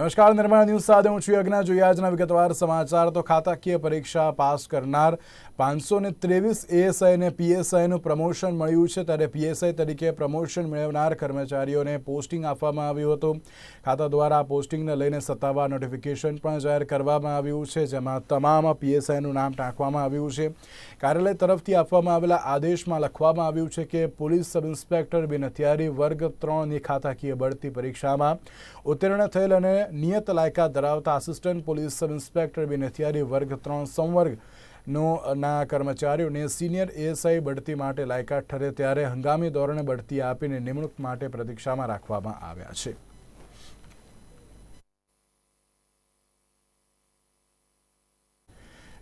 નમસ્કાર, નિર્માણ ન્યૂઝ સાથે હું છું યજ્ઞ। જોઈએ આજના વિગતવાર સમાચાર। તો ખાતાકીય પરીક્ષા પાસ કરનાર 523 એએસઆઈ અને પીએસઆઈનું પ્રમોશન મળ્યું છે, ત્યારે પીએસઆઈ તરીકે પ્રમોશન મેળવનાર કર્મચારીઓને પોસ્ટિંગ આપવામાં આવ્યું હતું। ખાતા દ્વારા પોસ્ટિંગને લઈને સત્તાવાર નોટિફિકેશન પણ જાહેર કરવામાં આવ્યું છે, જેમાં તમામ પીએસઆઈનું નામ ટાંકવામાં આવ્યું છે। કાર્યાલય તરફથી આપવામાં આવેલા આદેશમાં લખવામાં આવ્યું છે કે પોલીસ સબ ઇન્સ્પેક્ટર બિન હથિયારી વર્ગ 3ની ખાતાકીય બઢતી પરીક્ષામાં ઉત્તીર્ણ થયેલ અને નિયત લાયકાત ધરાવતા આસિસ્ટન્ટ પોલીસ સબ ઇન્સ્પેક્ટર બિન હથિયારી વર્ગ 3 સંવર્ગ ના કર્મચારીઓને સિનિયર એએસઆઈ બઢતી માટે લાયકાત ઠરે ત્યારે હંગામી ધોરણે બઢતી આપીને નિમણૂક માટે પ્રતીક્ષામાં રાખવામાં આવ્યા છે।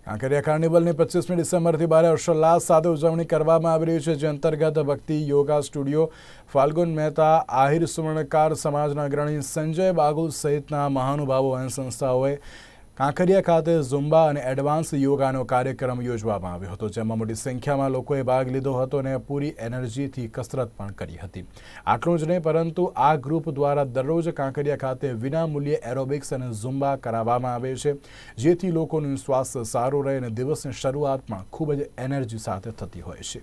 કાંકરિયા કાર્નિવલની 25મી ડિસેમ્બરથી ભારે હર્ષોલ્લાસ સાથે ઉજવણી કરવામાં આવી રહી છે, જે અંતર્ગત ભક્તિ યોગા સ્ટુડિયો, ફાલ્ગુન મહેતા, આહિર સુવર્ણકાર સમાજના અગ્રણી સંજય બાગુલ સહિતના મહાનુભાવો અને સંસ્થાઓએ કાંકરિયા ખાતે ઝુમ્બા અને એડવાન્સ યોગાનો કાર્યક્રમ યોજવામાં આવ્યો હતો, જેમાં મોટી સંખ્યામાં લોકોએ ભાગ લીધો હતો અને પૂરી એનર્જીથી કસરત પણ કરી હતી। આટલું જ નહીં, પરંતુ આ ગ્રુપ દ્વારા દરરોજ કાંકરિયા ખાતે વિના મૂલ્યે એરોબિક્સ અને ઝુમ્બા કરાવવામાં આવે છે, જેથી લોકોનું સ્વાસ્થ્ય સારું રહે અને દિવસની શરૂઆત પણ ખૂબ જ એનર્જી સાથે થતી હોય છે।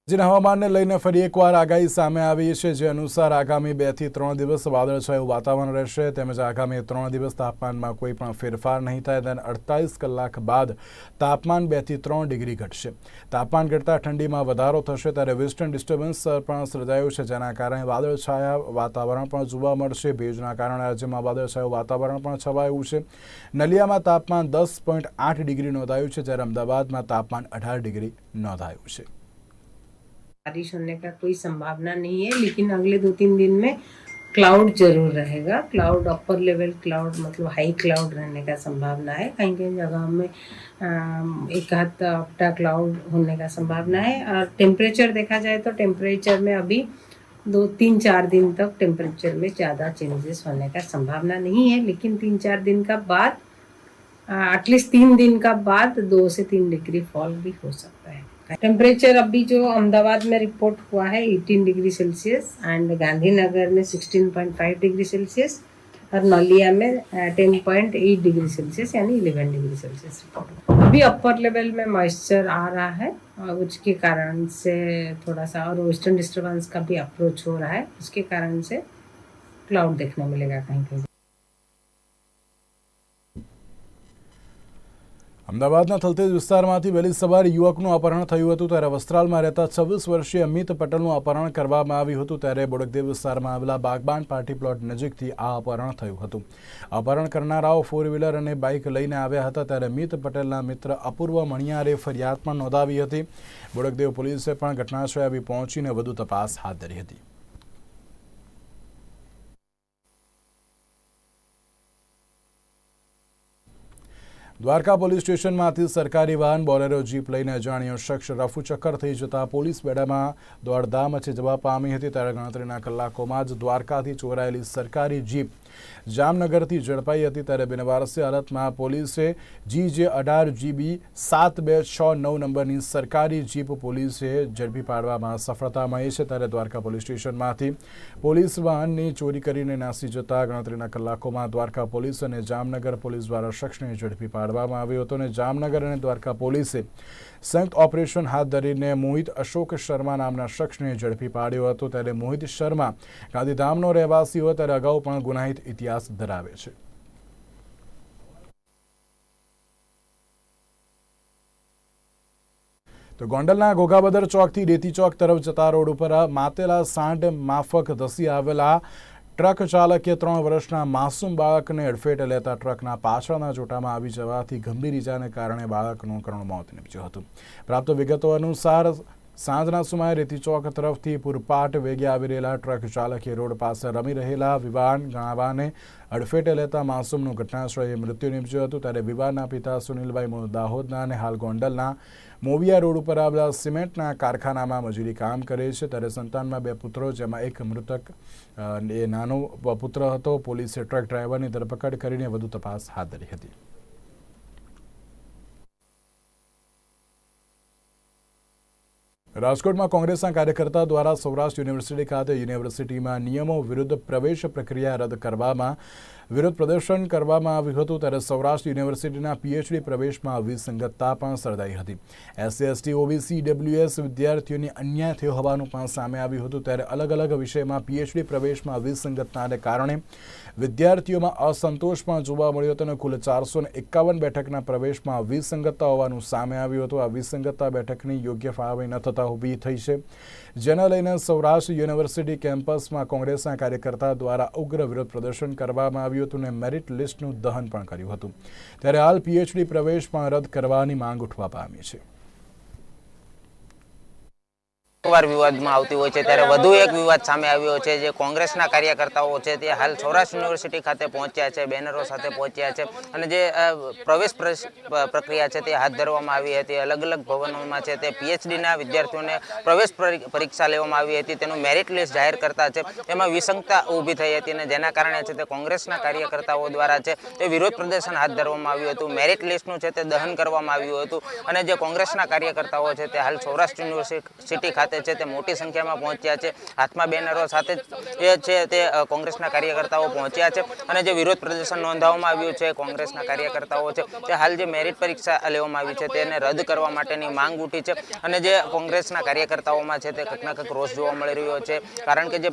રાજ્યના હવામાનને લઈને ફરી એકવાર આગાહી સામે આવી છે, જે અનુસાર આગામી 2 થી 3 દિવસ વાદળછાયું વાતાવરણ રહેશે, તેમજ આગામી 3 દિવસ તાપમાનમાં કોઈ પણ ફેરફાર નહીં થાય, તેને 48 કલાક બાદ તાપમાન 2 થી 3 ડિગ્રી ઘટશે। તાપમાન ઘટતા ઠંડીમાં વધારો થશે, ત્યારે વેસ્ટર્ન ડિસ્ટર્બન્સ પણ સર્જાયું છે, જેના કારણે વાદળછાયા વાતાવરણ પણ જોવા મળશે। ભેજના કારણે રાજ્યમાં વાદળછાયું વાતાવરણ પણ છવાયું છે। નલિયામાં તાપમાન 10.8 ડિગ્રી નોંધાયું છે, જ્યારે અમદાવાદમાં તાપમાન 18 ડિગ્રી नोंधाયું છે। बारिश होने का कोई संभावना नहीं है, लेकिन अगले 2-3 दिन में क्लाउड जरूर रहेगा। क्लाउड अपर लेवल क्लाउड मतलब हाई क्लाउड रहने का संभावना है। कहीं कहीं जगह में एक हाथ अपटा क्लाउड होने का संभावना है। और टेम्परेचर देखा जाए तो टेम्परेचर में अभी 2-3-4 दिन तक टेम्परेचर में ज़्यादा चेंजेस होने का संभावना नहीं है, लेकिन 3-4 दिन का बाद एटलीस्ट 3 दिन का बाद 2 से 3 डिग्री फॉल भी हो सकता है। टेम्परेचर अभी जो अहमदाबाद में रिपोर्ट हुआ है 18 डिग्री सेल्सियस एंड गांधीनगर में 16.5 डिग्री सेल्सियस और नलिया में 10.8 डिग्री सेल्सियस यानी 11 डिग्री सेल्सियस रिपोर्ट। अभी अपर लेवल में मॉइस्चर आ रहा है और उसके कारण से थोड़ा सा और वेस्टर्न डिस्टर्बेंस का भी अप्रोच हो रहा है, उसके कारण से क्लाउड देखने मिलेगा कहीं कहीं। અમદાવાદના થલતેજ વિસ્તારમાંથી વહેલી સવારે યુવકનું અપહરણ થયું હતું, ત્યારે વસ્ત્રાલમાં રહેતા 26 વર્ષીય અમિત પટેલનું અપહરણ કરવામાં આવ્યું હતું, ત્યારે બોડકદેવ વિસ્તારમાં આવેલા બાગબાન પાર્ટી પ્લોટ નજીકથી આ અપહરણ થયું હતું। અપહરણ કરનારાઓ 4 વ્હીલર અને બાઇક લઈને આવ્યા હતા, ત્યારે અમિત પટેલના મિત્ર અપૂર્વ મણિયારે ફરિયાદ પણ નોંધાવી હતી। બોડકદેવ પોલીસે પણ ઘટનાસ્થળે આવી પહોંચીને વધુ તપાસ હાથ ધરી હતી। દ્વારકા પોલીસ સ્ટેશનમાંથી સરકારી વાહન બોલેરો જીપ લઈને અજાણ્યો શખ્સ રફુચક્કર થઈ જતા પોલીસ બેડામાં દોડધામ મચી જવા પામી હતી, ત્યારે ગણતરીના કલાકોમાં જ દ્વારકાથી ચોરાયેલી સરકારી જીપ જામનગરથી ઝડપાઈ હતી, ત્યારે બિનવારસી હાલતમાં પોલીસે GJ18GB 7269 નંબરની સરકારી જીપ પોલીસે ઝડપી પાડવામાં સફળતા મળી છે। ત્યારે દ્વારકા પોલીસ સ્ટેશનમાંથી પોલીસ વાહનની ચોરી કરીને નાસી જતા ગણતરીના કલાકોમાં દ્વારકા પોલીસ અને જામનગર પોલીસ દ્વારા શખ્સને ઝડપી પાડવામાં આવ્યો હતો અને જામનગર અને દ્વારકા પોલીસે સંયુક્ત ઓપરેશન હાથ ધરીને મોહિત અશોક શર્મા નામના શખ્સને ઝડપી પાડ્યો હતો। ત્યારે મોહિત શર્મા ગાંધીધામનો રહેવાસી હોય, ત્યારે અગાઉ પણ ગુનાહિત ઇતિહાસ ધરાવે છે। તો ગોંડલના ઘોઘાબદર ચોકથી રેતી ચોક તરફ જતા રોડ ઉપર માતેલા સાંઢ માફક ધસી આવેલા ટ્રક ચાલકે 3 વર્ષના માસૂમ બાળકને અડફેટે લેતા ટ્રકના પાછળના જોટામાં આવી જવાથી ગંભીર ઈજાને કારણે બાળકનું કરુણ મોત નીપજ્યું હતું। પ્રાપ્ત વિગતો અનુસાર સાંજના સમયે રેતી ચોક તરફથી પૂરપાટ વેગે આવી રહેલા ટ્રક ચાલકે રોડ પાસે રમી રહેલા વિવાન ગાવાને અડફેટે લેતા માસૂમનું ઘટનાસ્થળે મૃત્યુ નીપજ્યું હતું। ત્યારે વિવાનના પિતા સુનિલભાઈ મૂળ દાહોદના અને હાલ ગોંડલના મોવિયા રોડ ઉપર આવેલા સિમેન્ટના કારખાનામાં મજૂરી કામ કરે છે। ત્યારે સંતાનમાં 2 પુત્રો, જેમાં એક મૃતક એ નાનો પુત્ર હતો। પોલીસે ટ્રક ડ્રાઈવરની ધરપકડ કરીને વધુ તપાસ હાથ ધરી હતી। રાજકોટમાં કોંગ્રેસના કાર્યકર્તા દ્વારા સૌરાષ્ટ્ર યુનિવર્સિટી ખાતે યુનિવર્સિટીમાં નિયમો વિરુદ્ધ પ્રવેશ પ્રક્રિયા રદ કરવામાં વિરોધ પ્રદર્શન કરવામાં આવ્યું હતું। ત્યારે સૌરાષ્ટ્ર યુનિવર્સિટીના પીએચડી પ્રવેશમાં વિસંગતતા પણ સર્જાઈ હતી। એસસી એસટી ઓબીસી ડબ્લ્યુએસ વિદ્યાર્થીઓને અન્યાય થયો હોવાનું પણ સામે આવ્યું હતું। ત્યારે અલગ અલગ વિષયમાં પીએચડી પ્રવેશમાં વિસંગતતાને કારણે વિદ્યાર્થીઓમાં અસંતોષ પણ જોવા મળ્યો હતો અને કુલ 451 બેઠકના પ્રવેશમાં વિસંગતતા હોવાનું સામે આવ્યું હતું। આ વિસંગતતા બેઠકની યોગ્ય ફાળવણી ન થતા ઊભી થઈ છે, જેને લઈને સૌરાષ્ટ્ર યુનિવર્સિટી કેમ્પસમાં કોંગ્રેસના કાર્યકર્તા દ્વારા ઉગ્ર વિરોધ પ્રદર્શન કરવામાં આવ્યું હતું અને મેરિટ લિસ્ટનું દહન પણ કર્યું હતું। ત્યારે હાલ પીએચડી પ્રવેશ પણ રદ કરવાની માંગ ઉઠવા પામી છે। વિવાદમાં આવતી હોય છે ત્યારે વધુ એક વિવાદ સામે આવ્યો છે। જે કોંગ્રેસના કાર્યકર્તાઓ છે તે હાલ સૌરાષ્ટ્ર યુનિવર્સિટી ખાતે પહોંચ્યા છે, બેનરો સાથે પહોંચ્યા છે અને જે પ્રવેશ પ્રક્રિયા છે તે હાથ ધરવામાં આવી હતી। અલગ અલગ ભવનોમાં છે તે પીએચડીના વિદ્યાર્થીઓને પ્રવેશ પરીક્ષા લેવામાં આવી હતી, તેનું મેરિટ લિસ્ટ જાહેર કરતા છે તેમાં વિસંગતતા ઊભી થઈ હતી અને જેના કારણે છે તે કોંગ્રેસના કાર્યકર્તાઓ દ્વારા છે તે વિરોધ પ્રદર્શન હાથ ધરવામાં આવ્યું હતું। મેરિટ લિસ્ટનું છે તે દહન કરવામાં આવ્યું હતું અને જે કોંગ્રેસના કાર્યકર્તાઓ છે તે હાલ સૌરાષ્ટ્ર યુનિવર્સિટી ખાતે છે તે મોટી સંખ્યામાં પહોંચ્યા છે। હાથમાં બેનરો સાથે છે તે કોંગ્રેસના કાર્યકર્તાઓ પહોંચ્યા છે અને જે વિરોધ પ્રદર્શન નોંધાવવામાં આવ્યું છે કોંગ્રેસના કાર્યકર્તાઓ છે તે હાલ જે મેરિટ પરીક્ષા લેવામાં આવી છે તેને રદ કરવા માટેની માંગ ઉઠી છે અને જે કોંગ્રેસના કાર્યકર્તાઓમાં છે તે કંઈક ના કંઈક રોષ જોવા મળી રહ્યો છે, કારણ કે જે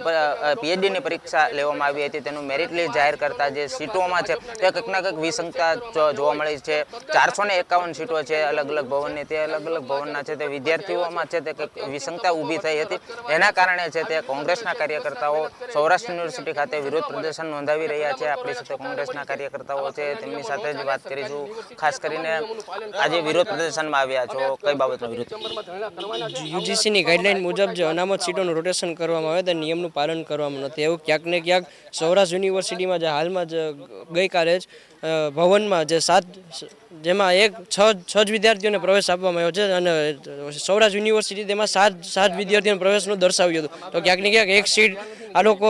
પીએચડીની પરીક્ષા લેવામાં આવી હતી તેનું મેરિટ લિસ્ટ જાહેર કરતા જે સીટોમાં છે તે કંઈક ના કંઈક વિસંગતતા જોવા મળી છે। 451 સીટો છે અલગ અલગ ભવનની, તે અલગ અલગ ભવનના છે તે વિદ્યાર્થીઓમાં છે તે કંઈક વિસંગતતા ઊભી થઈ હતી। એના કારણે છે તે કોંગ્રેસના કાર્યકર્તાઓ સૌરાષ્ટ્ર યુનિવર્સિટી ખાતે વિરોધ પ્રદર્શન નોંધાવી રહ્યા છે। આપણી સાથે કોંગ્રેસના કાર્યકર્તાઓ છે, તેમની સાથે જ વાત કરીશું। ખાસ કરીને આજે વિરોધ પ્રદર્શનમાં આવ્યા છો, કઈ બાબતનો વિરોધ? યુજીસીની ગાઈડલાઈન મુજબ જે અનામત સીટોનું રોટેશન કરવામાં આવે તે નિયમનું પાલન કરવામાં નથી। એવું ક્યાંક ને ક્યાંક સૌરાષ્ટ્ર યુનિવર્સિટીમાં જે હાલમાં જ ગઈકાલે જ ભવનમાં જે જેમાં છ જ વિદ્યાર્થીઓને પ્રવેશ આપવામાં આવ્યો છે અને સૌરાષ્ટ્ર યુનિવર્સિટી તેમાં સાત વિદ્યાર્થીઓને પ્રવેશનું દર્શાવ્યું હતું। તો ક્યાંક ને ક્યાંક એક સીટ આ લોકો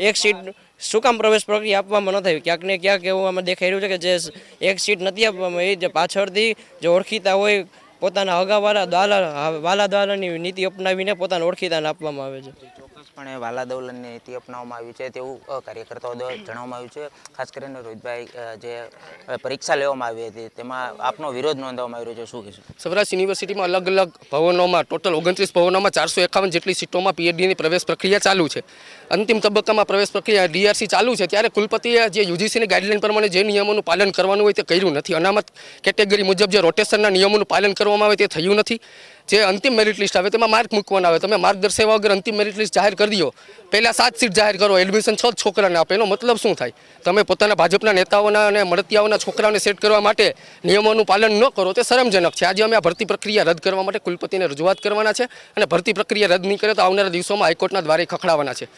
એક સીટ શું કામ પ્રવેશ પ્રક્રિયા આપવામાં ન થઈ? ક્યાંક ને ક્યાંક એવું આમાં દેખાઈ રહ્યું છે કે જે એક સીટ નથી આપવામાં આવી, જે પાછળથી જે ઓળખીતા હોય પોતાના હગાવાળા વાલા દાલાની નીતિ અપનાવીને પોતાના ઓળખીતાને આપવામાં આવે છે। ચોક્કસપણે વાલા દૌલતની નીતિ અપનાવવામાં આવી છે તેવું કાર્યકર્તાઓ દ્વારા જણાવવામાં આવ્યું છે। ખાસ કરીને રોહિતભાઈ, જે પરીક્ષા લેવામાં આવી હતી તેમાં આપનો વિરોધ નોંધવામાં આવ્યો છે, શું કહેશો? સૌરાષ્ટ્ર યુનિવર્સિટીમાં અલગ અલગ ભવનોમાં ટોટલ 29 ભવનોમાં 451 જેટલી સીટોમાં પીએચડીની પ્રવેશ પ્રક્રિયા ચાલુ છે। અંતિમ તબક્કામાં પ્રવેશ પ્રક્રિયા ડીઆરસી ચાલુ છે, ત્યારે કુલપતિએ જે યુજીસીની ગાઈડલાઈન પ્રમાણે જે નિયમોનું પાલન કરવાનું હોય તે કર્યું નથી। અનામત કેટેગરી મુજબ જે રોટેશનના નિયમોનું પાલન કરવામાં આવે તે થયું નથી। જે અંતિમ મેરિટ લિસ્ટ આવે તેમાં માર્ક મૂકવાના આવે, તમે માર્ક દર્શાવ્યા વગર અંતિમ મેરિટ લિસ્ટ જાહેર કરી દો, પહેલાં 7 સીટ જાહેર કરો, એડમિશન 6 છોકરાને આપે, એનો મતલબ શું થાય? તમે પોતાના ભાજપના નેતાઓના અને મળતિયાઓના છોકરાઓને સેટ કરવા માટે નિયમોનું પાલન ન કરો તે શરમજનક છે। આજે અમે આ ભરતી પ્રક્રિયા રદ કરવા માટે કુલપતિને રજૂઆત કરવાના છે અને ભરતી પ્રક્રિયા રદ નહીં કરે તો આવનારા દિવસોમાં હાઈકોર્ટના દ્વારે ખખડાવવાના છે।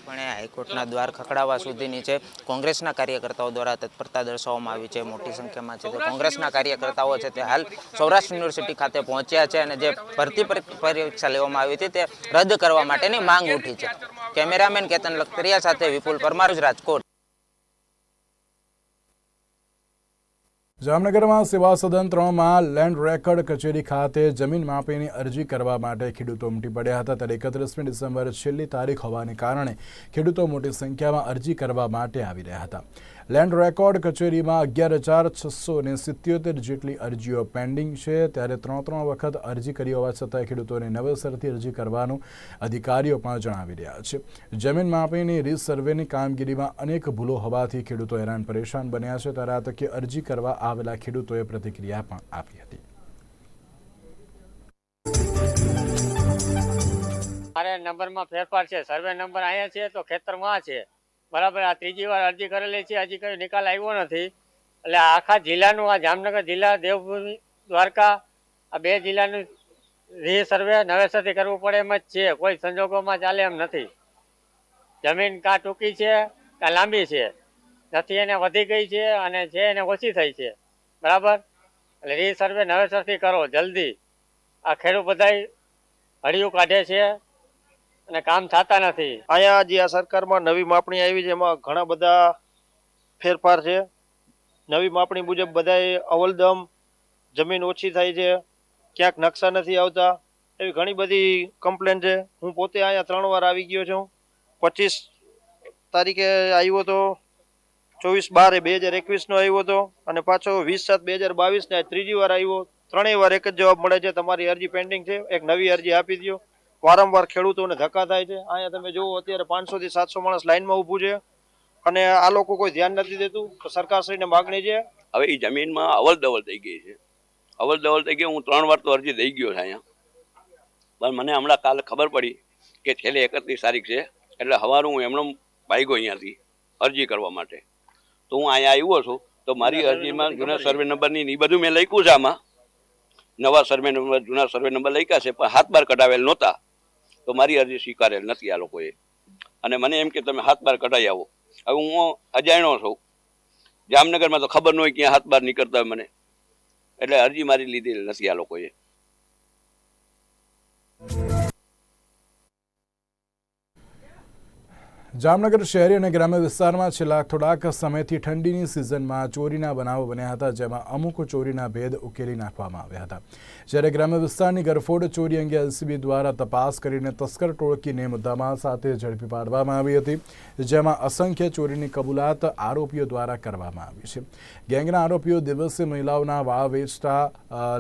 હાઈકોર્ટના દ્વાર ખખડાવવા સુધીની છે કોંગ્રેસના કાર્યકર્તાઓ દ્વારા તત્પરતા દર્શાવવામાં આવી છે। મોટી સંખ્યામાં છે તે કોંગ્રેસના કાર્યકર્તાઓ છે તે હાલ સૌરાષ્ટ્ર યુનિવર્સિટી ખાતે પહોંચ્યા છે અને જે ભરતી પરીક્ષા લેવામાં આવી હતી તે રદ કરવા માટેની માંગ ઉઠી છે। કેમેરામેન કેતન લખતરિયા સાથે વિપુલ પરમાર, રાજકોટ। જામનગરમાં સેવા સદન 3માં લેન્ડ રેકર્ડ કચેરી ખાતે જમીન માપણીની અરજી કરવા માટે ખેડૂતો ઉમટી પડ્યા હતા। ત્યારે 31મી ડિસેમ્બર છેલ્લી તારીખ હોવાને કારણે ખેડૂતો મોટી સંખ્યામાં અરજી કરવા માટે આવી રહ્યા હતા। લેન્ડ રેકોર્ડ કચેરીમાં 11,677 જેટલી અરજીઓ પેન્ડિંગ છે। ત્યારે 3 વખત અરજી કરી હોવા છતાં ખેડૂતોને નવેસરથી અરજી કરવાનું અધિકારીઓ પણ જણાવી રહ્યા છે। જમીન માપણીની રીસર્વેની કામગીરીમાં અનેક ભૂલો હોવાથી ખેડૂતો હેરાન પરેશાન બન્યા છે। ત્યારે આ તકે અરજી કરવા આવેલા ખેડૂતોએ પ્રતિક્રિયા પણ આપી હતી। મારે નંબરમાં ફેરફાર છે, સર્વે નંબર અહીંયા છે તો ખેતરમાં છે, બરાબર। આ ત્રીજી વાર અરજી કરેલી છે, હજી કઈ નિકાલ આવ્યો નથી। એટલે આખા જિલ્લાનું, આ જામનગર જિલ્લા, દેવભૂમિ, દ્વારકા, આ 2 જિલ્લાનું રીસર્વે નવેસરથી કરવું પડે એમ જ છે, કોઈ સંજોગોમાં ચાલે એમ નથી. જમીન કાં ટૂંકી છે કાં લાંબી છે, નથી એને વધી ગઈ છે અને છે એને ઓછી થઈ છે, બરાબર. એટલે રીસર્વે નવેસરથી કરો જલ્દી. આ ખેડૂત બધાય હળિયું કાઢે છે અને કામ થતા નથી. અહીંયા જે આ સરકારમાં નવી માપણી આવી છે એમાં ઘણા બધા ફેરફાર છે. નવી માપણી મુજબ બધાએ અવલદમ જમીન ઓછી થાય છે, ક્યાંક નકશા નથી આવતા, એવી ઘણી બધી કમ્પ્લેન છે. હું પોતે અહીંયા 3 વાર આવી ગયો છું. 25 તારીખે આવ્યો હતો, 24/12/2021 નો આવ્યો હતો અને પાછો 20/7/2022 ને ત્રીજી વાર આવ્યો. 3 વાર એક જ જવાબ મળે છે, તમારી અરજી પેન્ડિંગ છે, એક નવી અરજી આપી દો. વારંવાર ખેડૂતોને ધક્કા થાય છે. અહીંયા તમે જુઓ અત્યારે 500 થી 700 માણસ લાઈનમાં ઊભું છે અને આ લોકો કોઈ ધ્યાન નથી દેતું. તો સરકારશ્રીને માગણી છે. હવે એ જમીનમાં અવલ દવલ થઈ ગઈ છે, અવલ દવલ થઈ ગઈ. હું 3 વાર તો અરજી દઈ ગયો છે અહીંયા, પણ મને હમણાં કાલે ખબર પડી કે છેલ્લે 31 તારીખ છે, એટલે સવારે હું એમનો ભાગ્યો અહીંયાથી અરજી કરવા માટે. તો હું અહીંયા આવ્યો છું, તો મારી અરજીમાં જૂના સર્વે નંબરની એ બધું મેં લખ્યું છે. આમાં નવા સર્વે નંબર જૂના સર્વે નંબર લખ્યા છે, પણ હાથ બાર કઢાવેલ નહોતા, તો મારી અરજી સ્વીકારેલ નથી આ લોકોએ. અને મને એમ કે તમે હાથ બાર કઢાઈ આવો. હવે હું અજાણ્યો છું, જામનગરમાં તો ખબર ન હોય ક્યાં હાથ બાર નીકળતા હોય મને, એટલે અરજી મારી લીધેલ નથી આ લોકોએ. જામનગર શહેરી અને ગ્રામ્ય વિસ્તારમાં છેલ્લા થોડાક સમયથી ઠંડીની સિઝનમાં ચોરીના બનાવો બન્યા હતા, જેમાં અમુક ચોરીના ભેદ ઉકેલી નાખવામાં આવ્યા હતા. જ્યારે ગ્રામ્ય વિસ્તારની ગરફોડ ચોરી અંગે એલસીબી દ્વારા તપાસ કરીને તસ્કર ટોળકીને મુદ્દામાલ સાથે ઝડપી પાડવામાં આવી હતી, જેમાં અસંખ્ય ચોરીની કબૂલાત આરોપીઓ દ્વારા કરવામાં આવી છે. ગેંગના આરોપીઓ દિવસે મહિલાઓના વાળ વેચતા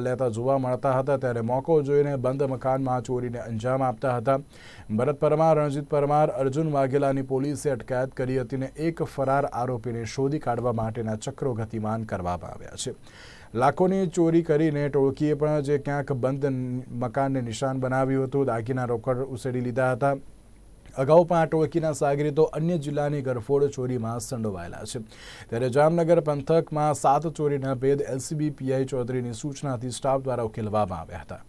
લેતા જોવા મળતા હતા, ત્યારે મોકો જોઈને બંધ મકાનમાં ચોરીને અંજામ આપતા હતા. ભરત પરમાર, રણજીત પરમાર, અર્જુન વાઘેલાની પોલીસે અટકાયત કરી હતી અને એક ફરાર આરોપીને શોધી કાઢવા માટેના ચક્રો ગતિમાન કરવામાં આવ્યા છે. લાખોની ચોરી કરીને ટોળકીએ પણ જે ક્યાંક બંધ મકાનને નિશાન બનાવ્યું હતું, દાગીના રોકડ ઉસેડી લીધા હતા. અગાઉ પણ આ ટોળકીના સાગરીતો અન્ય જિલ્લાની ગરફોડ ચોરીમાં સંડોવાયેલા છે. ત્યારે જામનગર પંથકમાં 7 ચોરીના ભેદ એલસીબી પીઆઈ ચૌધરીની સૂચનાથી સ્ટાફ દ્વારા ઉકેલવામાં આવ્યા હતા.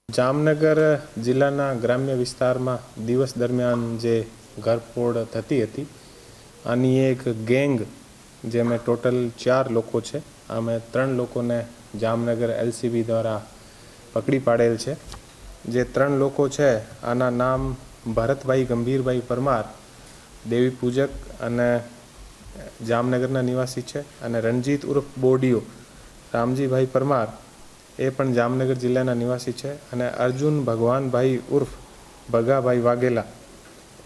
જામનગર જિલ્લાના ગ્રામ્ય વિસ્તારમાં દિવસ દરમિયાન જે ઘરફોડ થતી હતી, આની એક ગેંગ જેમાં ટોટલ 4 લોકો છે, અમે 3 લોકોને જામનગર એલસીબી દ્વારા પકડી પાડેલ છે. જે 3 લોકો છે આના નામ ભરતભાઈ ગંભીરભાઈ પરમાર, દેવી પૂજક અને જામનગરના નિવાસી છે, અને રણજીત ઉર્ફ બોડિયો રામજીભાઈ પરમાર, એ પણ જામનગર જિલ્લાના નિવાસી છે, અને અર્જુન ભગવાનભાઈ ઉર્ફ ભગાભાઈ વાઘેલા,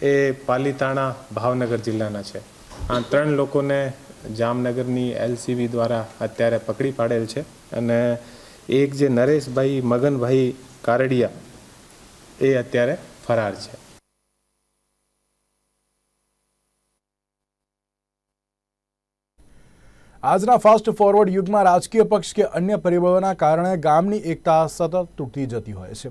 એ પાલીતાણા ભાવનગર જિલ્લાના છે. આ 3 લોકોને જામનગરની એલસીબી દ્વારા અત્યારે પકડી પાડેલ છે. અને એક જે નરેશભાઈ મગનભાઈ કારડિયા, એ અત્યારે ફરાર છે. આજના ફાસ્ટ ફોરવર્ડ યુગમાં રાજકીય પક્ષ કે અન્ય પરિબળોના કારણે ગામની એકતા સતત તૂટતી જતી હોય છે.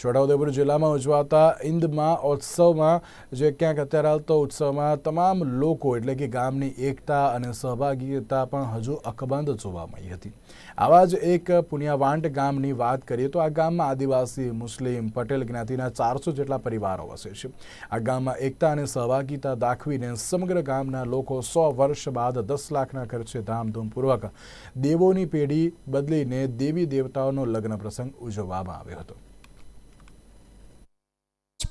છોટાઉદેપુર જિલ્લામાં ઉજવાતા ઇન્દ મહોત્સવમાં જે ક્યાંક અત્યારે હાલતો ઉત્સવમાં તમામ લોકો એટલે કે ગામની એકતા અને સહભાગીતા પણ હજુ અકબંધ જોવા મળી હતી. આવા જ એક પુણ્યવાંટ ગામની વાત કરીએ તો આ ગામમાં આદિવાસી, મુસ્લિમ, પટેલ જ્ઞાતિના 400 જેટલા પરિવારો વસે છે. આ ગામમાં એકતા અને સહભાગીતા દાખવીને સમગ્ર ગામના લોકો 100 વર્ષ બાદ 10 લાખના ખર્ચે ધામધૂમપૂર્વક દેવોની પેઢી બદલીને દેવી દેવતાઓનો લગ્ન પ્રસંગ ઉજવવામાં આવ્યો હતો.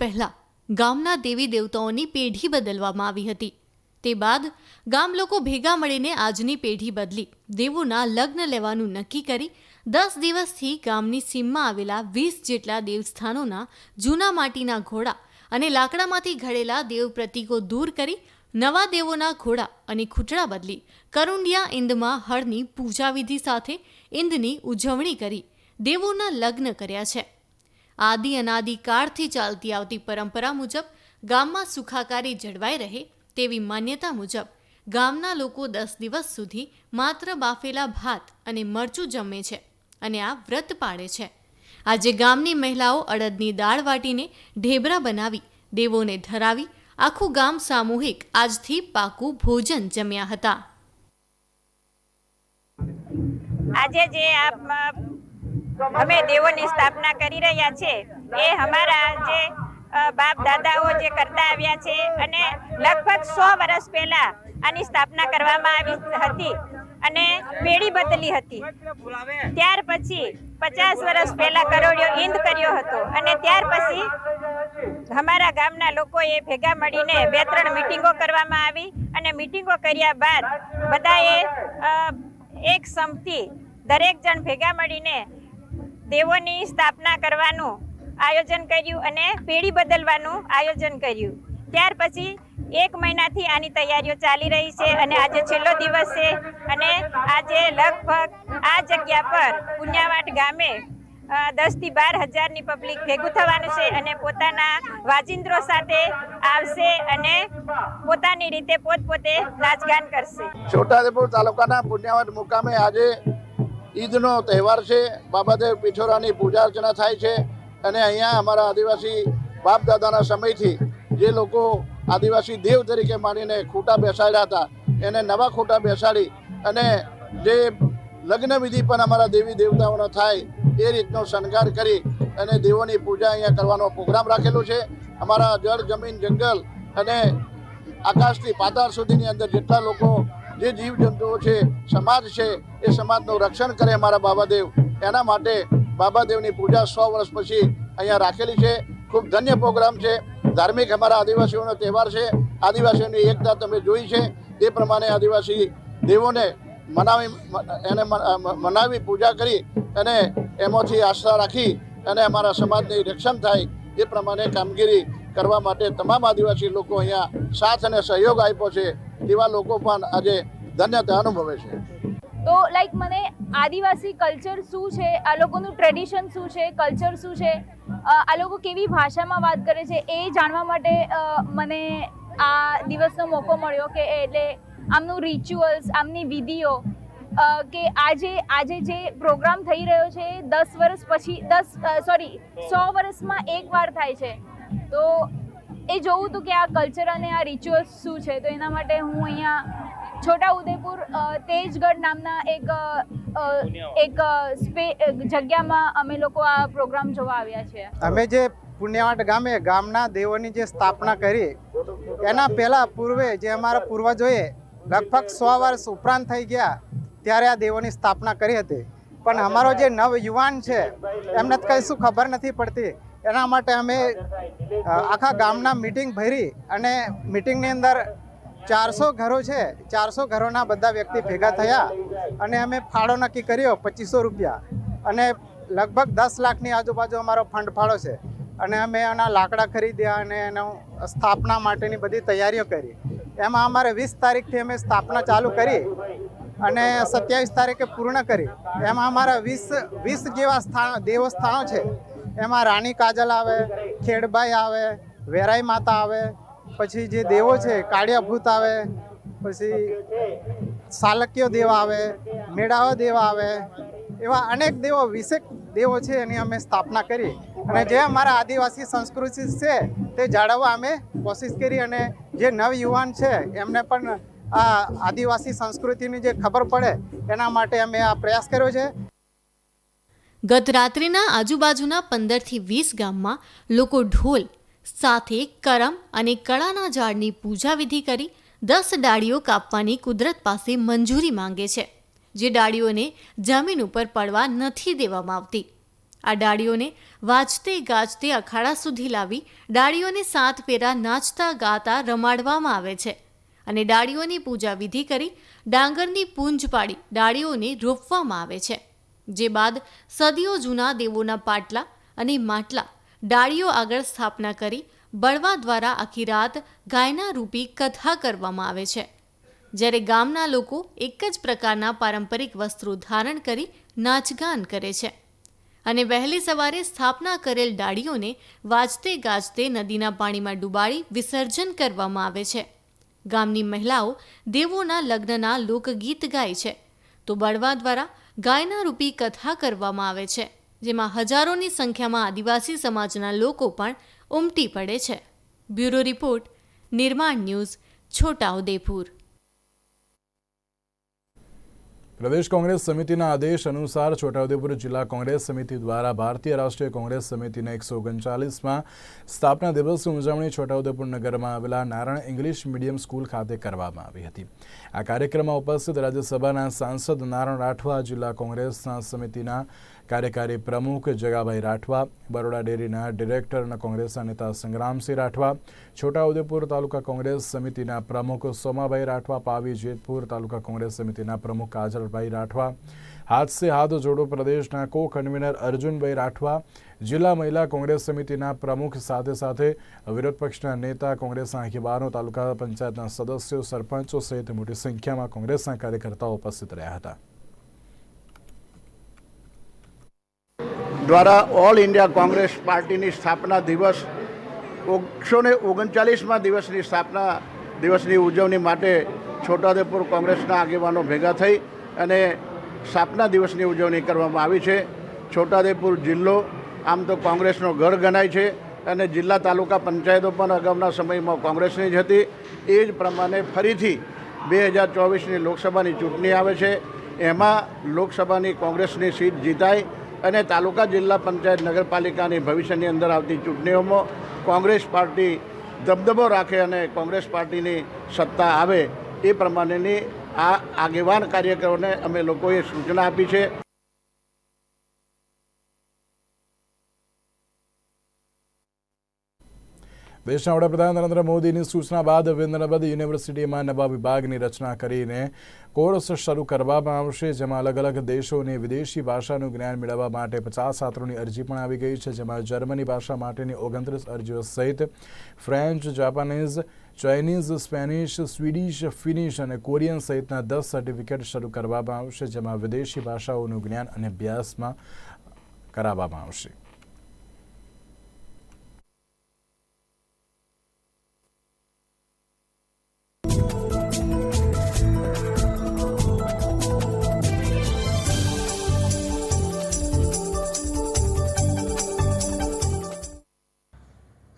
પહેલા ગામના દેવી દેવતાઓની પેઢી બદલવામાં આવી હતી. તે બાદ ગામ લોકો ભેગા મળીને આજની પેઢી બદલી દેવોના લગ્ન લેવાનું નક્કી કરી 10 દિવસથી ગામની સીમમાં આવેલા 20 જેટલા દેવસ્થાનોના જૂના માટીના ઘોડા અને લાકડામાંથી ઘડેલા દેવ પ્રતીકો દૂર કરી નવા દેવોના ઘોડા અને ખૂંટડા બદલી કરુંડિયા ઇન્દમાં હળની પૂજા વિધિ સાથે ઇન્દની ઉજવણી કરી દેવોના લગ્ન કર્યા છે. આદિ અનાદિ કાળથી ચાલતી આવતી પરંપરા મુજબ ગામમાં સુખાકારી જળવાઈ રહે તેવી માન્યતા મુજબ ગામના લોકો 10 દિવસ સુધી માત્ર બાફેલા ભાત અને મરચું જમે છે. અને આ વ્રત પાળે છે. આજે ગામની મહિલાઓ અડદની દાળ વાટીને ઢેબરા બનાવી દેવોને ધરાવી આખું ગામ સામૂહિક આજથી પાકું ભોજન જમ્યા હતા. આજે જે અમે દેવોની સ્થાપના કરી રહ્યા છે એ અમારા જે બાપ દાદાઓ જે કરતા આવ્યા છે અને લગભગ 100 વર્ષ પહેલા આની સ્થાપના કરવામાં આવી હતી અને પેઢી બદલી હતી. ત્યાર પછી 50 વર્ષ પહેલા કરોડિયો ઈંદ કર્યો હતો અને ત્યાર પછી અમારા ગામના લોકોએ ભેગા મળીને 2-3 મીટિંગો કરવામાં આવી અને મીટિંગો કર્યા બાદ બધાએ એક સંમતિ દરેક જણ ભેગા મળીને દેવોની સ્થાપના કરવાનું આયોજન કર્યું અને પેઢી બદલવાનું આયોજન કર્યું. ત્યાર પછી 1 મહિનાથી આની તૈયારીઓ ચાલી રહી છે અને આજે છેલ્લો દિવસ છે અને આજે લગભગ આ જગ્યા પર પુણ્યાવાટ ગામે 10 થી 12 હજારની પબ્લિક ભેગું થવાનું છે અને પોતાના વાજિંદ્રો સાથે આવશે અને પોતાની રીતે પોતપોતે નાચગાન કરશે. છોટાઉદેપુર તાલુકાના પુણ્યાવાટ મુકામે આજે ઈદનો તહેવાર છે. બાબાદેવ પિઠોરાની પૂજા અર્ચના થાય છે અને અહીંયા અમારા આદિવાસી બાપ દાદાના સમયથી જે લોકો આદિવાસી દેવ તરીકે માનીને ખૂંટા બેસાડ્યા હતા એને નવા ખૂંટા બેસાડી અને જે લગ્ન વિધિ પણ અમારા દેવી દેવતાઓનો થાય એ રીતનો શણગાર કરી અને દેવોની પૂજા અહીંયા કરવાનો પ્રોગ્રામ રાખેલો છે. અમારા જળ જમીન જંગલ અને આકાશથી પાતાળ સુધીની અંદર જેટલા લોકો જે જીવજંતુઓ છે સમાજ છે એ સમાજનું રક્ષણ કરે અમારા બાબાદેવ, એના માટે બાબાદેવની પૂજા 100 વર્ષ પછી અહીંયા રાખેલી છે. ખૂબ ધન્ય પ્રોગ્રામ છે. ધાર્મિક અમારા આદિવાસીઓનો તહેવાર છે. આદિવાસીઓની એકતા તમે જોઈ છે એ પ્રમાણે આદિવાસી દેવોને મનાવી પૂજા કરી અને એમાંથી આસ્થા રાખી અને અમારા સમાજને રક્ષણ થાય એ પ્રમાણે કામગીરી કરવા માટે તમામ આદિવાસી લોકો અહીંયા સાથ અને સહયોગ આપ્યો છે. એવા લોકો પણ આજે ધન્યતા અનુભવે છે. તો લાઈક મને આદિવાસી કલ્ચર શું છે, આ લોકોનું ટ્રેડિશન શું છે, કલ્ચર શું છે, આ લોકો કેવી ભાષામાં વાત કરે છે એ જાણવા માટે મને આ દિવસનો મોકો મળ્યો કે એટલે આમનું રિચ્યુઅલ્સ, આમની વિધિઓ કે આજે જે પ્રોગ્રામ થઈ રહ્યો છે 100 વર્ષમાં એકવાર થાય છે. તો એ જોવું હતું કે આ કલ્ચર અને આ રિચ્યુઅલ્સ શું છે. તો એના માટે હું અહીંયા છોટાઉદેપુર તેજગઢ નામના એક જગ્યામાં અમે લોકો આ પ્રોગ્રામ જોવા આવ્યા છીએ. અમે જે પુણ્યાવાટ ગામના દેવોની જે સ્થાપના કરી એના પહેલાં પૂર્વે જે અમારા પૂર્વજોએ લગભગ 100 વર્ષ ઉપરાંત થઈ ગયા ત્યારે આ દેવોની સ્થાપના કરી હતી. પણ અમારો જે નવ યુવાન છે એમને કંઈ શું ખબર નથી પડતી. એના માટે અમે આખા ગામના મિટિંગ ભરી અને મિટિંગની અંદર 400 ઘરો છે, 400 ઘરોના બધા વ્યક્તિ ભેગા થયા અને અમે ફાળો નક્કી કર્યો 2500 રૂપિયા અને લગભગ 10 લાખની આજુબાજુ અમારો ફંડ ફાળો છે. અને અમે એના લાકડા ખરીદ્યા અને એનો સ્થાપના માટેની બધી તૈયારીઓ કરી. એમાં અમારે 20 તારીખથી અમે સ્થાપના ચાલુ કરી અને 27 તારીખે પૂર્ણ કરી. એમાં અમારા 20 જેવા દેવસ્થાનો છે. એમાં રાણી કાજલ આવે, ખેડબાઈ આવે, વેરાઈ માતા આવે, પછી જે દેવો છે કાળિયાભૂત આવે, પછી સાલક્યો દેવ આવે, મેળાઓ દેવ આવે, એવા અનેક દેવો 20 દેવો છે એની અમે સ્થાપના કરી અને જે અમારા આદિવાસી સંસ્કૃતિ છે તે જાળવવા અમે કોશિશ કરી અને જે નવયુવાન છે એમને પણ આ આદિવાસી સંસ્કૃતિની જે ખબર પડે એના માટે અમે આ પ્રયાસ કર્યો છે. ગત રાત્રિના આજુબાજુના 15 થી 20 ગામમાં લોકો ઢોલ સાથે કરમ અને કળાના ઝાડની પૂજા વિધિ કરી 10 ડાળીઓ કાપવાની કુદરત પાસે મંજૂરી માંગે છે, જે ડાળીઓને જમીન ઉપર પડવા નથી દેવામાં આવતી. આ ડાળીઓને વાજતે ગાજતે અખાડા સુધી લાવી ડાળીઓને 7 ફેરા નાચતા ગાતા રમાડવામાં આવે છે અને ડાળીઓની પૂજા વિધિ કરી ડાંગરની પૂંજ પાડી ડાળીઓને રોપવામાં આવે છે. જે બાદ સદીઓ જૂના દેવોના પાટલા અને માટલા ડાળીઓ આગળ સ્થાપના કરી બળવા દ્વારા આખી રાત ગાયના રૂપી કથા કરવામાં આવે છે. જ્યારે ગામના લોકો એક જ પ્રકારના પારંપરિક વસ્ત્રો ધારણ કરી નાચગાન કરે છે અને વહેલી સવારે સ્થાપના કરેલ ડાળીઓને વાજતે ગાજતે નદીના પાણીમાં ડૂબાડી વિસર્જન કરવામાં આવે છે. ગામની મહિલાઓ દેવોના લગ્નના લોકગીત ગાય છે તો બળવા દ્વારા ગાયના રૂપી કથા કરવામાં આવે છે, જેમાં હજારોની સંખ્યામાં આદિવાસી સમાજના લોકો પણ ઉમટી પડે છે. બ્યુરો રિપોર્ટ, નિર્માણ ન્યૂઝ, છોટાઉદેપુર. પ્રદેશ કોંગ્રેસ સમિતિના આદેશ અનુસાર છોટાઉદેપુર જિલ્લા કોંગ્રેસ સમિતિ દ્વારા ભારતીય રાષ્ટ્રીય કોંગ્રેસ સમિતિના 139માં સ્થાપના દિવસની ઉજવણી છોટાઉદેપુર નગરમાં આવેલા નારાયણ ઇંગ્લિશ મીડિયમ સ્કૂલ ખાતે કરવામાં આવી હતી. આ કાર્યક્રમમાં ઉપસ્થિત રાજ્યસભાના સાંસદ નારાયણ રાઠવા, જિલ્લા કોંગ્રેસના સમિતિના કાર્યકારી પ્રમુખ જગાભાઈ રાઠવા, બરોડા ડેરીના ડિરેક્ટર અને કોંગ્રેસના નેતા સંગ્રામસિંહ રાઠવા, છોટાઉદેપુર તાલુકા કોંગ્રેસ સમિતિના પ્રમુખ સોમાભાઈ રાઠવા, પાવી જેતપુર તાલુકા કોંગ્રેસ સમિતિના પ્રમુખ કાજલભાઈ રાઠવા, હાથ સે હાથ જોડો પ્રદેશના કો કન્વીનર અર્જુનભાઈ રાઠવા, જિલ્લા મહિલા કોંગ્રેસ સમિતિના પ્રમુખ સાથે વિરોધ પક્ષના નેતા, કોંગ્રેસના આગેવાનો, તાલુકા પંચાયતના સદસ્યો, સરપંચો સહિત મોટી સંખ્યામાં કોંગ્રેસના કાર્યકર્તાઓ ઉપસ્થિત રહ્યા હતા. દ્વારા ઓલ ઇન્ડિયા કોંગ્રેસ પાર્ટીની સ્થાપના દિવસ 139મા દિવસની સ્થાપના દિવસની ઉજવણી માટે છોટાઉદેપુર કોંગ્રેસના આગેવાનો ભેગા થઈ અને સ્થાપના દિવસની ઉજવણી કરવામાં આવી છે. છોટાઉદેપુર જિલ્લો આમ તો કોંગ્રેસનો ગઢ ગણાય છે અને જિલ્લા તાલુકા પંચાયતો પણ અગાઉના સમયમાં કોંગ્રેસની જ હતી. એ જ પ્રમાણે ફરીથી 2024ની લોકસભાની ચૂંટણી આવે છે. એમાં લોકસભાની કોંગ્રેસની સીટ જીતાય અને તાલુકા જિલ્લા પંચાયત નગરપાલિકાની ભવિષ્યની અંદર આવતી ચૂંટણીઓમાં કોંગ્રેસ પાર્ટી દબદબો રાખે અને કોંગ્રેસ પાર્ટીની સત્તા આવે એ પ્રમાણેની આ આગેવાન કાર્યકરોને અમે લોકોએ સૂચના આપી છે. દેશના વડાપ્રધાન નરેન્દ્ર મોદીની સૂચના બાદ વિન્દ્રનબદ યુનિવર્સિટીમાં નવા વિભાગની રચના કરીને કોર્સ શરૂ કરવામાં આવશે, જેમાં અલગ અલગ દેશોની વિદેશી ભાષાનું જ્ઞાન મેળવવા માટે 50 છાત્રોની અરજી પણ આવી ગઈ છે, જેમાં જર્મની ભાષા માટેની 29 અરજીઓ સહિત French, Japanese, Chinese, Spanish, Swedish, finish અને કોરિયન સહિતના 10 સર્ટિફિકેટ શરૂ કરવામાં આવશે, જેમાં વિદેશી ભાષાઓનું જ્ઞાન અને અભ્યાસમાં કરાવવામાં આવશે.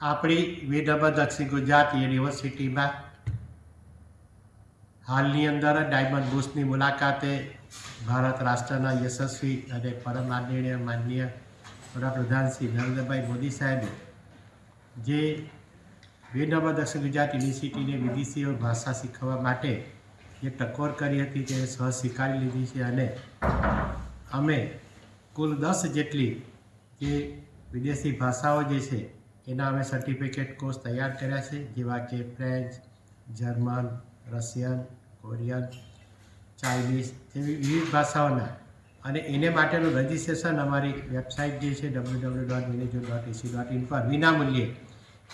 આપણી વિનમ્ર દક્ષિણ ગુજરાત યુનિવર્સિટીમાં હાલની અંદર ડાયમંડ બુશની મુલાકાતે ભારત રાષ્ટ્રના યશસ્વી અને પરમ આદરણીય માનનીય વડાપ્રધાન શ્રી નરેન્દ્રભાઈ મોદી સાહેબે જે વિનમ્ર દક્ષિણ ગુજરાત યુનિવર્સિટીને વિદેશીઓ ભાષા શીખવવા માટે જે ટકોર કરી હતી તે સહ સ્વીકારી લીધી છે અને અમે કુલ 10 જેટલી જે વિદેશી ભાષાઓ જે છે એના અમે સર્ટિફિકેટ કોર્સ તૈયાર કર્યા છે, જેવા કે French, German, Russian, Korean, Chinese જેવી વિવિધ ભાષાઓના અને એને માટેનું રજિસ્ટ્રેશન અમારી વેબસાઇટ જે છે www.vinejo.ac.in પર વિનામૂલ્યે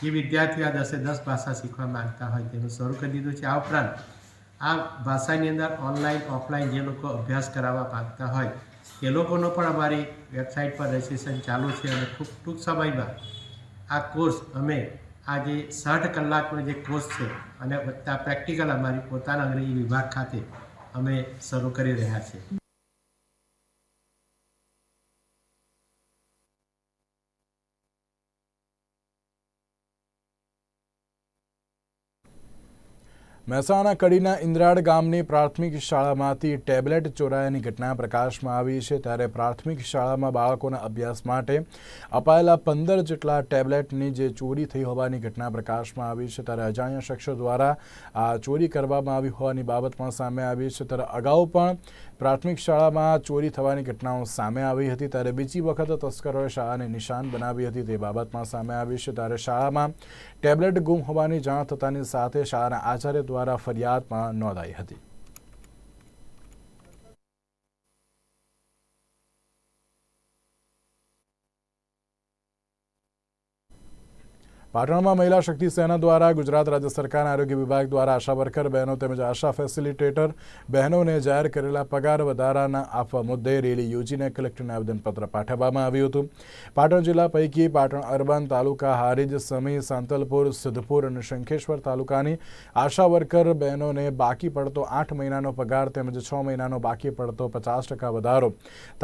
જે વિદ્યાર્થીઓ 10 ભાષા શીખવા માંગતા હોય તેનું શરૂ કરી દીધું છે. આ ઉપરાંત આ ભાષાની અંદર ઓનલાઈન ઓફલાઈન જે લોકો અભ્યાસ કરાવવા માંગતા હોય તે લોકોનો પણ અમારી વેબસાઇટ પર રજિસ્ટ્રેશન ચાલુ છે અને ખૂબ ટૂંક સમયમાં આ કોર્સ અમે આ જે 60 કલાકનો જે કોર્સ છે અને વત્તા પ્રેક્ટિકલ અમારી પોતાના અંગ્રેજી વિભાગ ખાતે અમે શરૂ કરી રહ્યા છીએ. મહેસાણા કડીના ઇન્દ્રાડ ગામની પ્રાથમિક શાળામાંથી ટેબ્લેટ ચોરાયાની ઘટના પ્રકાશમાં આવી છે, ત્યારે પ્રાથમિક શાળામાં બાળકોના અભ્યાસ માટે અપાયેલા 15 જેટલા ટેબ્લેટની જે ચોરી થઈ હોવાની ઘટના પ્રકાશમાં આવી છે, ત્યારે અજાણ્યા શખ્સો દ્વારા આ ચોરી કરવામાં આવી હોવાની બાબત પણ સામે આવી છે. ત્યારે અગાઉ પણ પ્રાથમિક શાળામાં ચોરી થવાની ઘટનાઓ સામે આવી હતી, ત્યારે બીજી વખત તસ્કરોએ શાળાને નિશાન બનાવી હતી તે બાબત પણ સામે આવી છે. ત્યારે શાળામાં ટેબ્લેટ ગુમ હોવાની જાણ થતાની સાથે શાળાના આચાર્ય દ્વારા ફરિયાદ પણ નોંધાઈ હતી. પાટણમાં મહિલા શક્તિ સેના દ્વારા ગુજરાત રાજ્ય સરકારના આરોગ્ય વિભાગ દ્વારા આશા વર્કર બહેનો તેમજ આશા ફેસિલિટેટર બહેનોને જાહેર કરેલા પગાર વધારાના આપવા મુદ્દે રેલી યોજીને કલેક્ટરને આવેદનપત્ર પાઠવવામાં આવ્યું હતું. પાટણ જિલ્લા પૈકી પાટણ અર્બન તાલુકા, હારીજ, સમી, સાંતલપુર, સિદ્ધપુર અને શંખેશ્વર તાલુકાની આશા વર્કર બહેનોને બાકી પડતો 8 મહિનાનો પગાર તેમજ 6 મહિનાનો બાકી પડતો 50% વધારો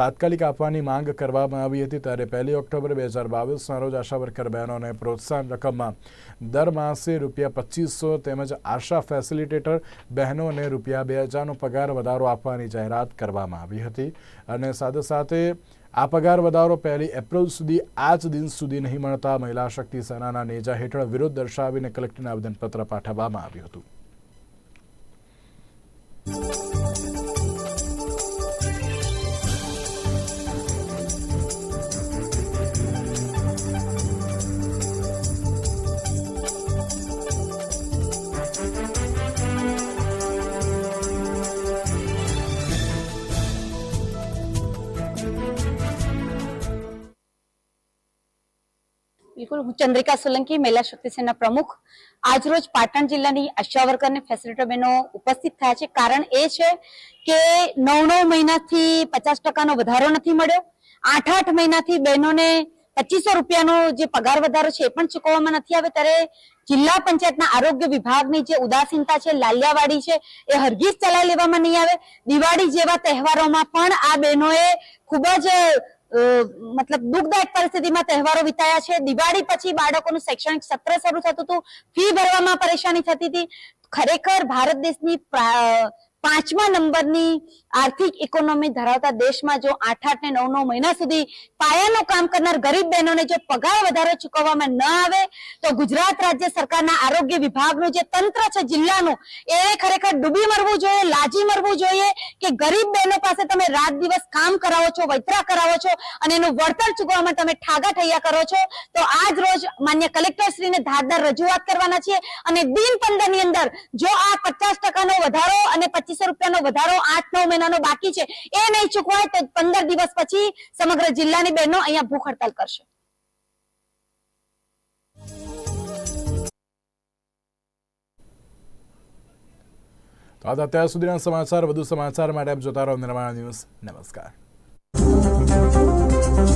તાત્કાલિક આપવાની માંગ કરવામાં આવી હતી. ત્યારે 1 ઓક્ટોબર 2022ના રોજ આશા વર્કર બહેનોને પ્રોત્સાહન રકમમાં દર માસે ₹2500 તેમજ આશા ફેસિલિટેટર બહેનોને ₹2000નો પગાર વધારો આપવાની જાહેરાત કરવામાં આવી હતી. અને સાથે સાથે આ પગાર વધારો 1 એપ્રિલ સુધી આજ દિન સુધી નહીં મળતા મહિલા શક્તિ સેનાના નેજા હેઠળ વિરોધ દર્શાવીને કલેક્ટરને આવેદનપત્ર પાઠવવામાં આવ્યું હતું. બિલકુલ, હું ચંદ્રિકા સોલંકી, મહિલા શક્તિ સેના પ્રમુખ. આજરોજ પાટણ જિલ્લાની આશા વર્કર અને ફેસિલિટેટર બહેનો ઉપસ્થિત થયા છે. કારણ એ છે કે 9 મહિનાથી 50%નો વધારો નથી મળ્યો. 8 મહિનાથી બહેનોને ₹2500નો જે પગાર વધારો છે એ પણ ચૂકવવામાં નથી આવે. ત્યારે જિલ્લા પંચાયતના આરોગ્ય વિભાગની જે ઉદાસીનતા છે, લાલિયાવાડી છે, એ હરગીજ ચલાવી લેવામાં નહીં આવે. દિવાળી જેવા તહેવારોમાં પણ આ બહેનોએ ખૂબ જ મતલબ દુઃખદાયક પરિસ્થિતિમાં તહેવારો વિતાયા છે. દિવાળી પછી બાળકોનું શૈક્ષણિક સત્ર શરૂ થતું હતું, ફી ભરવામાં પરેશાની થતી હતી. ખરેખર ભારત દેશની 5મા નંબરની આર્થિક ઇકોનોમી ધરાવતા દેશમાં જો 8 ને 9 મહિના સુધી પાયાનું કામ કરનાર ગરીબ બહેનોને જો પગાર વધારો ચૂકવવામાં ન આવે તો ગુજરાત રાજ્ય સરકારના આરોગ્ય વિભાગનું જે તંત્ર છે જિલ્લાનું, એ ખરેખર ડૂબી મરવું જોઈએ, લાજી મરવું જોઈએ કે ગરીબ બહેનો પાસે તમે રાત દિવસ કામ કરાવો છો, વૈતરા કરાવો છો અને એનું વળતર ચૂકવવામાં તમે ઠાગા ઠૈયા કરો છો. તો આજ રોજ માન્ય કલેક્ટરશ્રીને ધારદાર રજૂઆત કરવાના છીએ અને દિન 15 ની અંદર જો આ 50%નો વધારો અને ₹2500નો વધારો 8-9 મહિનાનો બાકી છે એ નહીં ચૂકવાય તો 15 દિવસ પછી સમગ્ર જિલ્લાની બહેનો અહીંયા ભૂખ હડતાલ કરશે. તો અત્યાર સુધીના સમાચાર. વધુ સમાચાર માટે આપ જોતા રહો નિર્માણ ન્યૂઝ. નમસ્કાર.